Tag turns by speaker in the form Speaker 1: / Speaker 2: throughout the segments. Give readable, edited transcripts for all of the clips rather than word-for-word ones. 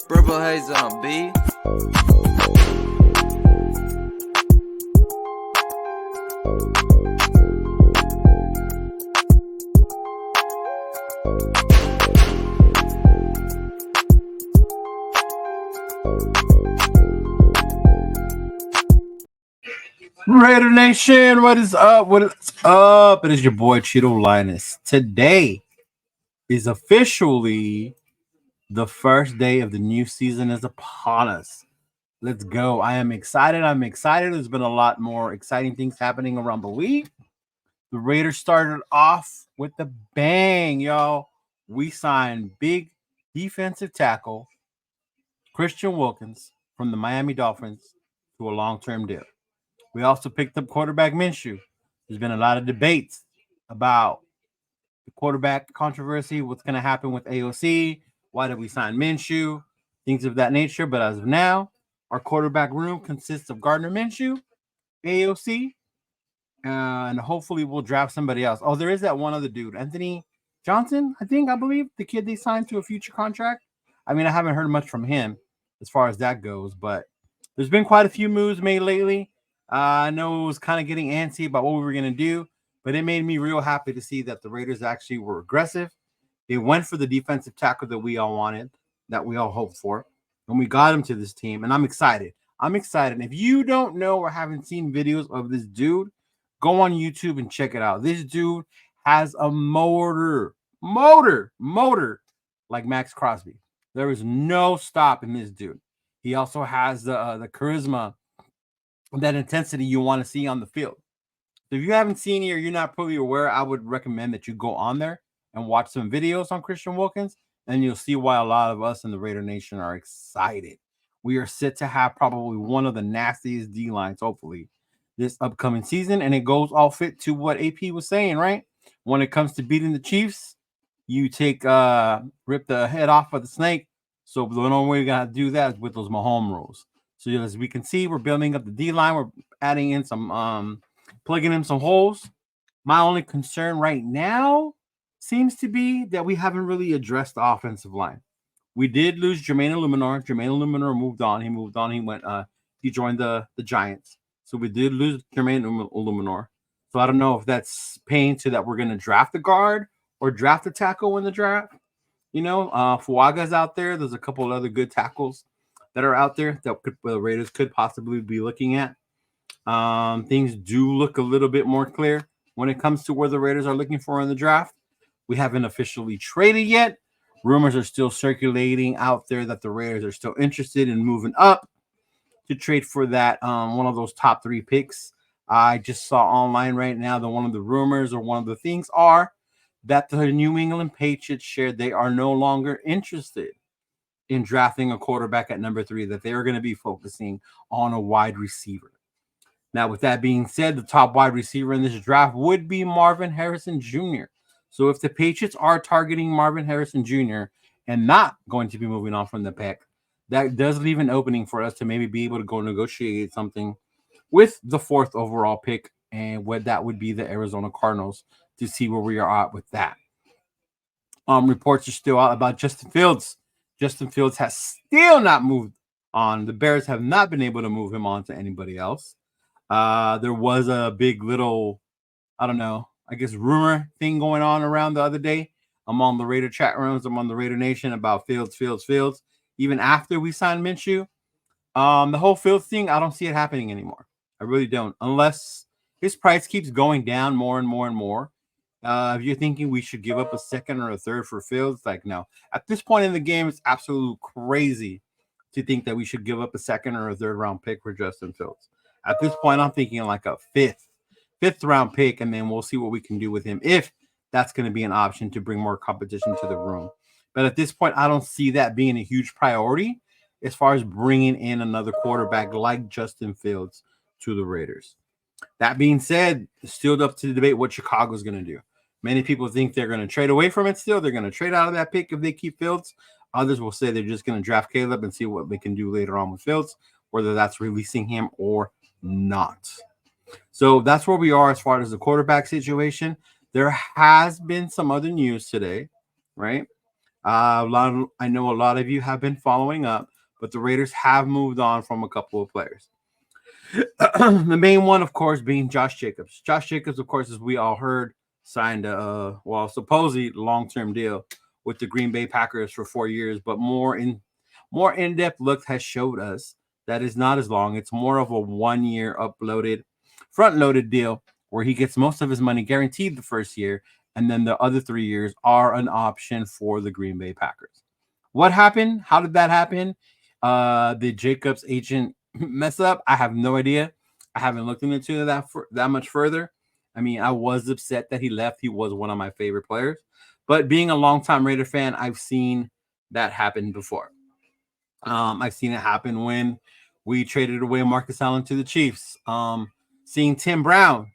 Speaker 1: Purple Haze on B.
Speaker 2: Raider Nation, what is up? What is up? It is your boy Cheeto Linus. Today is officially the first day of the new season is upon us. Let's go. I am excited. There's been a lot more exciting things happening around the league. The Raiders started off with the bang, y'all. We signed big defensive tackle Christian Wilkins from the Miami Dolphins to a long-term deal. We also picked up quarterback Minshew. There's been a lot of debates about the quarterback controversy, what's going to happen with AOC, why did we sign Minshew, things of that nature. But as of now, our quarterback room consists of Gardner Minshew, AOC, and hopefully we'll draft somebody else. Oh, there is that one other dude, Anthony Johnson, I believe, the kid they signed to a future contract. I mean, I haven't heard much from him as far as that goes, but there's been quite a few moves made lately. I know it was kind of getting antsy about what we were going to do, but it made me real happy to see that the Raiders actually were aggressive. They went for the defensive tackle that we all wanted, that we all hoped for, and we got him to this team, and I'm excited. If you don't know or haven't seen videos of this dude, go on YouTube and check it out. This dude has a motor like Max Crosby. There is no stop in this dude. He also has the charisma, that intensity you want to see on the field. So if you haven't seen it or you're not fully aware, I would recommend that you go on there and watch some videos on Christian Wilkins, and you'll see why a lot of us in the Raider Nation are excited. We are set to have probably one of the nastiest D-lines, hopefully, this upcoming season, and it goes all fit to what AP was saying, right? When it comes to beating the Chiefs, you rip the head off of the snake. So the only way we got to do that is with those Mahomes rules. So as we can see, we're building up the D-line. We're adding in some, plugging in some holes. My only concern right now seems to be that we haven't really addressed the offensive line. We did lose Jermaine Illuminor. Jermaine Illuminor moved on. He joined the Giants. So we did lose Jermaine Illuminor. So I don't know if that's paying to that we're going to draft a guard or draft a tackle in the draft. You know, Fuaga's out there. There's a couple of other good tackles that are out there that the Raiders could possibly be looking at. Things do look a little bit more clear when it comes to where the Raiders are looking for in the draft. We haven't officially traded yet. Rumors are still circulating out there that the Raiders are still interested in moving up to trade for that one of those top 3 picks. I just saw online right now that one of the rumors or one of the things are that the New England Patriots shared they are no longer interested in drafting a quarterback at number 3, that they are going to be focusing on a wide receiver. Now, with that being said, the top wide receiver in this draft would be Marvin Harrison Jr. So if the Patriots are targeting Marvin Harrison Jr. and not going to be moving on from the pick, that does leave an opening for us to maybe be able to go negotiate something with the 4th overall pick, and what that would be the Arizona Cardinals, to see where we are at with that. Reports are still out about Justin Fields. Justin Fields has still not moved on. The Bears have not been able to move him on to anybody else. There was a big little, rumor thing going on around the other day among the Raider chat rooms, among the Raider Nation, about Fields. Even after we signed Minshew, the whole Fields thing, I don't see it happening anymore. I really don't, unless his price keeps going down more and more and more. If you're thinking we should give up a 2nd or a 3rd for Fields, like, no. At this point in the game, it's absolutely crazy to think that we should give up a 2nd or a 3rd round pick for Justin Fields. At this point, I'm thinking like a fifth round pick, and then we'll see what we can do with him, if that's going to be an option to bring more competition to the room. But at this point, I don't see that being a huge priority as far as bringing in another quarterback like Justin Fields to the Raiders. That being said, it's still up to the debate what Chicago's going to do. Many people think they're going to trade away from it still. They're going to trade out of that pick if they keep Fields. Others will say they're just going to draft Caleb and see what they can do later on with Fields, whether that's releasing him or not. So that's where we are as far as the quarterback situation. There has been some other news today right? I know a lot of you have been following up, but the Raiders have moved on from a couple of players. The main one, of course, being Josh Jacobs. Josh Jacobs, of course, as we all heard, signed a supposedly long-term deal with the Green Bay Packers for 4 years, but more in-depth look has showed us that is not as long. It's more of a 1 year front-loaded deal where he gets most of his money guaranteed the first year, and then the other 3 years are an option for the Green Bay Packers. What happened? How did that happen? Did Jacobs agent mess up? I have no idea. I haven't looked into that much further. I mean, I was upset that he left. He was one of my favorite players. But being a longtime Raider fan, I've seen that happen before. I've seen it happen when we traded away Marcus Allen to the Chiefs. Seeing Tim Brown,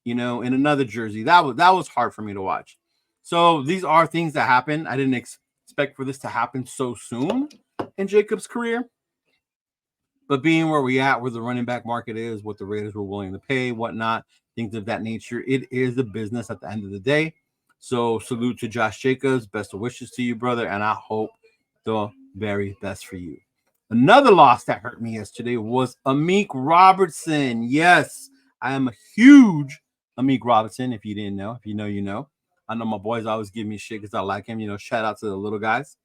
Speaker 2: in another jersey, that was hard for me to watch. So these are things that happen. I didn't expect for this to happen so soon in Jacobs' career. But being where we at, where the running back market is, what the Raiders were willing to pay, whatnot, things of that nature, it is a business at the end of the day. So salute to Josh Jacobs. Best of wishes to you, brother, and I hope the very best for you. Another loss that hurt me yesterday was Amik Robertson. Yes, I am a huge Amik Robertson. If you didn't know, if you know, you know. I know my boys always give me shit because I like him. Shout out to the little guys.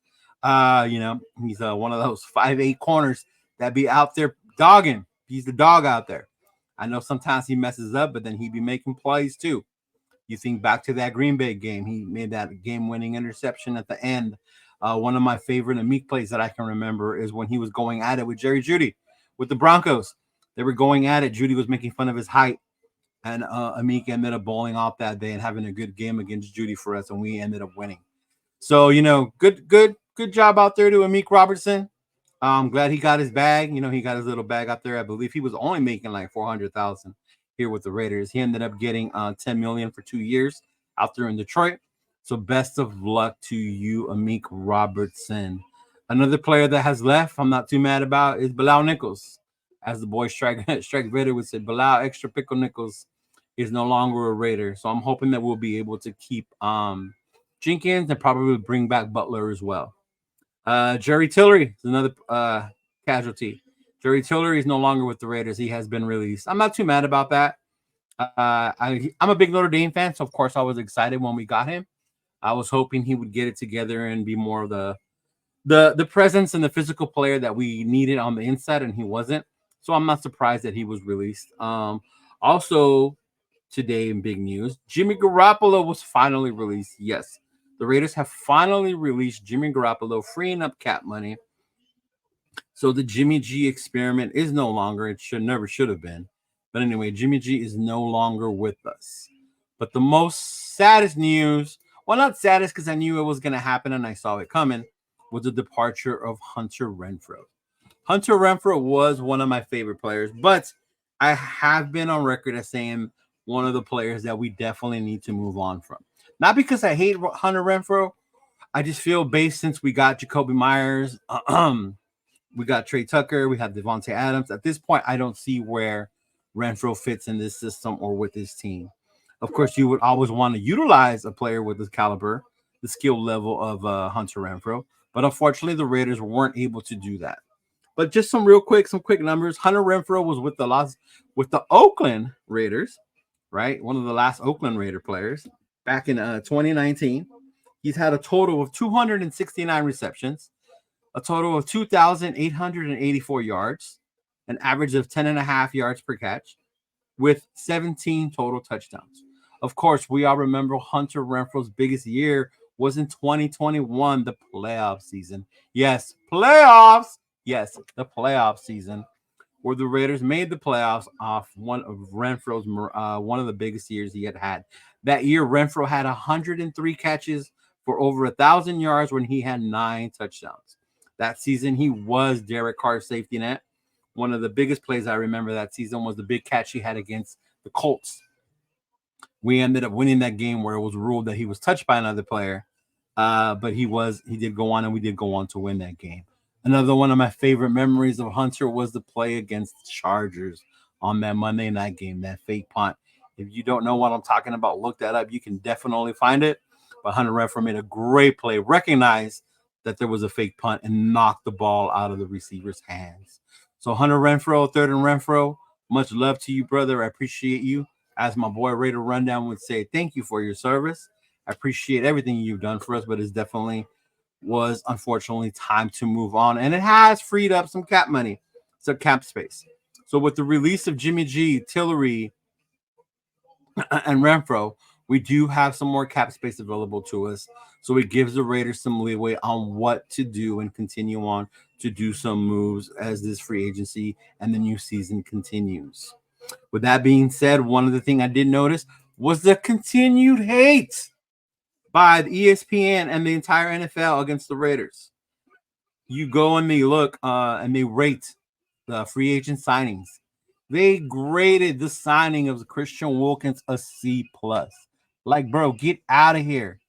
Speaker 2: He's one of those 5'8" corners that be out there dogging. He's the dog out there. I know sometimes he messes up, but then he be making plays too. You think back to that Green Bay game. He made that game-winning interception at the end. One of my favorite Amik plays that I can remember is when he was going at it with Jerry Jeudy with the Broncos. They were going at it. Jeudy was making fun of his height, and Amik ended up bowling off that day and having a good game against Jeudy for us, and we ended up winning. So, good job out there to Amik Robertson. I'm glad he got his bag. He got his little bag out there. I believe he was only making like 400,000 here with the Raiders. He ended up getting 10 million for 2 years out there in Detroit. So best of luck to you, Amik Robertson. Another player that has left, I'm not too mad about, is Bilal Nichols. As the boy Strike Raider would say, Bilal Extra Pickle Nichols is no longer a Raider. So I'm hoping that we'll be able to keep Jenkins and probably bring back Butler as well. Jerry Tillery is another casualty. Jerry Tillery is no longer with the Raiders. He has been released. I'm not too mad about that. I'm a big Notre Dame fan, so of course I was excited when we got him. I was hoping he would get it together and be more of the presence and the physical player that we needed on the inside, and he wasn't. So I'm not surprised that he was released. Also today in big news, Jimmy Garoppolo was finally released. Yes, the Raiders have finally released Jimmy Garoppolo, freeing up cap money. So the Jimmy G experiment is no longer. It never should have been. But anyway, Jimmy G is no longer with us. But the most saddest news, well, not saddest because I knew it was going to happen and I saw it coming, was the departure of Hunter Renfrow. Hunter Renfrow was one of my favorite players, but I have been on record as saying one of the players that we definitely need to move on from. Not because I hate Hunter Renfrow. I just feel based since we got Jacoby Myers, we got Trey Tucker, we have Devontae Adams. At this point, I don't see where Renfrow fits in this system or with this team. Of course, you would always want to utilize a player with this caliber, the skill level of Hunter Renfrow. But unfortunately, the Raiders weren't able to do that. But just some quick numbers. Hunter Renfrow was with the Oakland Raiders, right? One of the last Oakland Raider players back in 2019. He's had a total of 269 receptions, a total of 2,884 yards, an average of 10.5 yards per catch, with 17 total touchdowns. Of course, we all remember Hunter Renfrow's biggest year was in 2021, the playoff season. Yes, playoffs. Yes, the playoff season where the Raiders made the playoffs off one of Renfrow's one of the biggest years he had had. That year, Renfrow had 103 catches for over 1,000 yards when he had 9 touchdowns. That season, he was Derek Carr's safety net. One of the biggest plays I remember that season was the big catch he had against the Colts. We ended up winning that game where it was ruled that he was touched by another player, but he did go on, and we did go on to win that game. Another one of my favorite memories of Hunter was the play against the Chargers on that Monday night game, that fake punt. If you don't know what I'm talking about, look that up. You can definitely find it. But Hunter Renfrow made a great play, recognized that there was a fake punt, and knocked the ball out of the receiver's hands. So Hunter Renfrow, third and Renfrow, much love to you, brother. I appreciate you. As my boy Raider Rundown would say, thank you for your service. I appreciate everything you've done for us, but it's definitely was unfortunately time to move on. And it has freed up some cap money, some cap space. So with the release of Jimmy G, Tillery, and Renfrow, we do have some more cap space available to us. So it gives the Raiders some leeway on what to do and continue on to do some moves as this free agency and the new season continues. With that being said, one of the things I did notice was the continued hate by the ESPN and the entire NFL against the Raiders. You go and they look and they rate the free agent signings. They graded the signing of Christian Wilkins a C+. Like, bro, get out of here.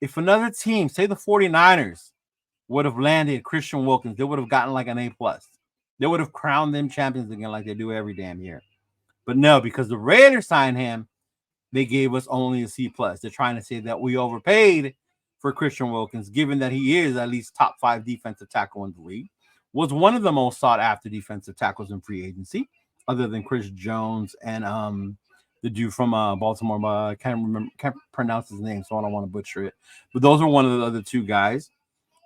Speaker 2: If another team, say the 49ers, would have landed Christian Wilkins, they would have gotten like an A+. They would have crowned them champions again like they do every damn year. But no, because the Raiders signed him, they gave us only a C+. They're trying to say that we overpaid for Christian Wilkins, given that he is at least top 5 defensive tackle in the league, was one of the most sought after defensive tackles in free agency, other than Chris Jones and the dude from Baltimore. I can't pronounce his name, so I don't want to butcher it. But those are one of the other two guys,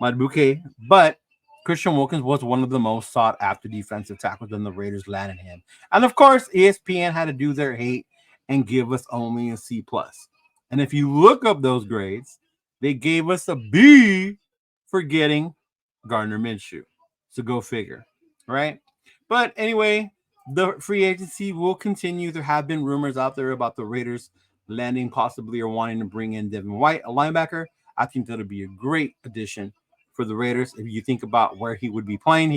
Speaker 2: Madubuike. But Christian Wilkins was one of the most sought after defensive tackles, and the Raiders landed him. And of course, ESPN had to do their hate and give us only a C+. And if you look up those grades, they gave us a B for getting Gardner Minshew. So go figure, right? But anyway, the free agency will continue. There have been rumors out there about the Raiders landing possibly or wanting to bring in Devin White, a linebacker. I think that'll be a great addition for the Raiders. If you think about where he would be playing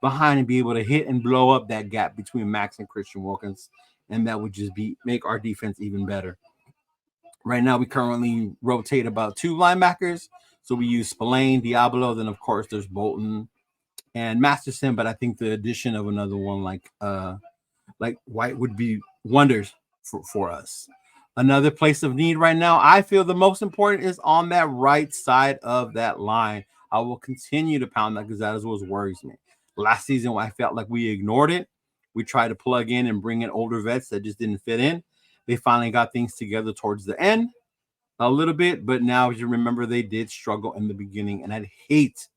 Speaker 2: behind and be able to hit and blow up that gap between Max and Christian Wilkins. And that would just make our defense even better. Right now, we currently rotate about 2 linebackers. So we use Spillane, Diablo, then of course there's Bolton and Masterson. But I think the addition of another one like White would be wonders for us. Another place of need right now, I feel the most important is on that right side of that line. I will continue to pound that because that is what worries me. Last season, I felt like we ignored it. We tried to plug in and bring in older vets that just didn't fit in. They finally got things together towards the end a little bit, but now as you remember, they did struggle in the beginning, and I'd hate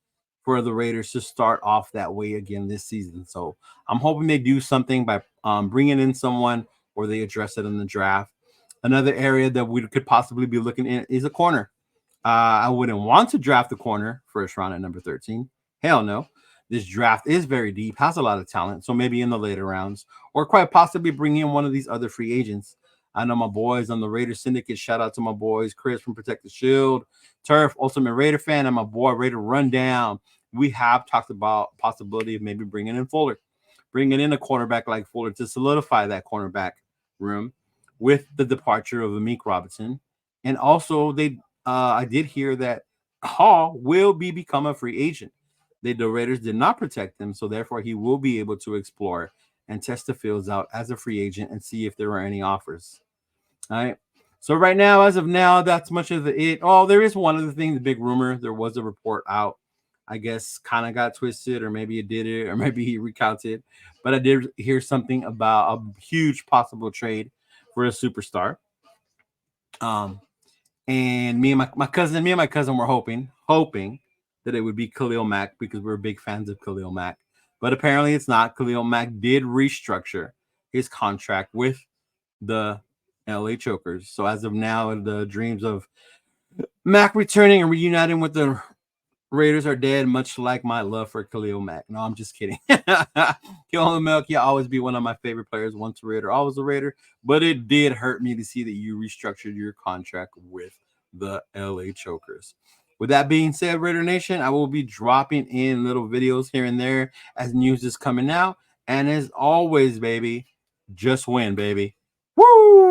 Speaker 2: for the Raiders to start off that way again this season. So I'm hoping they do something by bringing in someone or they address it in the draft. Another area that we could possibly be looking at is a corner. I wouldn't want to draft the corner first round at number 13. Hell no. This draft is very deep, has a lot of talent. So maybe in the later rounds, or quite possibly bring in one of these other free agents. I know my boys on the Raiders Syndicate. Shout out to my boys, Chris from Protect the Shield, Turf, Ultimate Raider fan, and my boy Raider Rundown. We have talked about possibility of maybe bringing in Fuller, bringing in a cornerback like Fuller to solidify that cornerback room with the departure of Amik Robinson. And also, I did hear that Hall will become a free agent. The Raiders did not protect him, so therefore he will be able to explore and test the fields out as a free agent and see if there are any offers. All right. So right now, as of now, that's much of it. Oh, there is one other thing, the big rumor. There was a report out. I guess kind of got twisted, or maybe it did it, or maybe he recounted. But I did hear something about a huge possible trade for a superstar. And me and my cousin were hoping that it would be Khalil Mack because we're big fans of Khalil Mack. But apparently it's not. Khalil Mack did restructure his contract with the LA Chokers. So as of now, the dreams of Mack returning and reuniting with the Raiders are dead, much like my love for Khalil Mack. No, I'm just kidding. Khalil Mack, you'll always be one of my favorite players. Once a Raider, always a Raider. But it did hurt me to see that you restructured your contract with the LA Chokers. With that being said, Raider Nation, I will be dropping in little videos here and there as news is coming out. And as always, baby, just win, baby. Woo!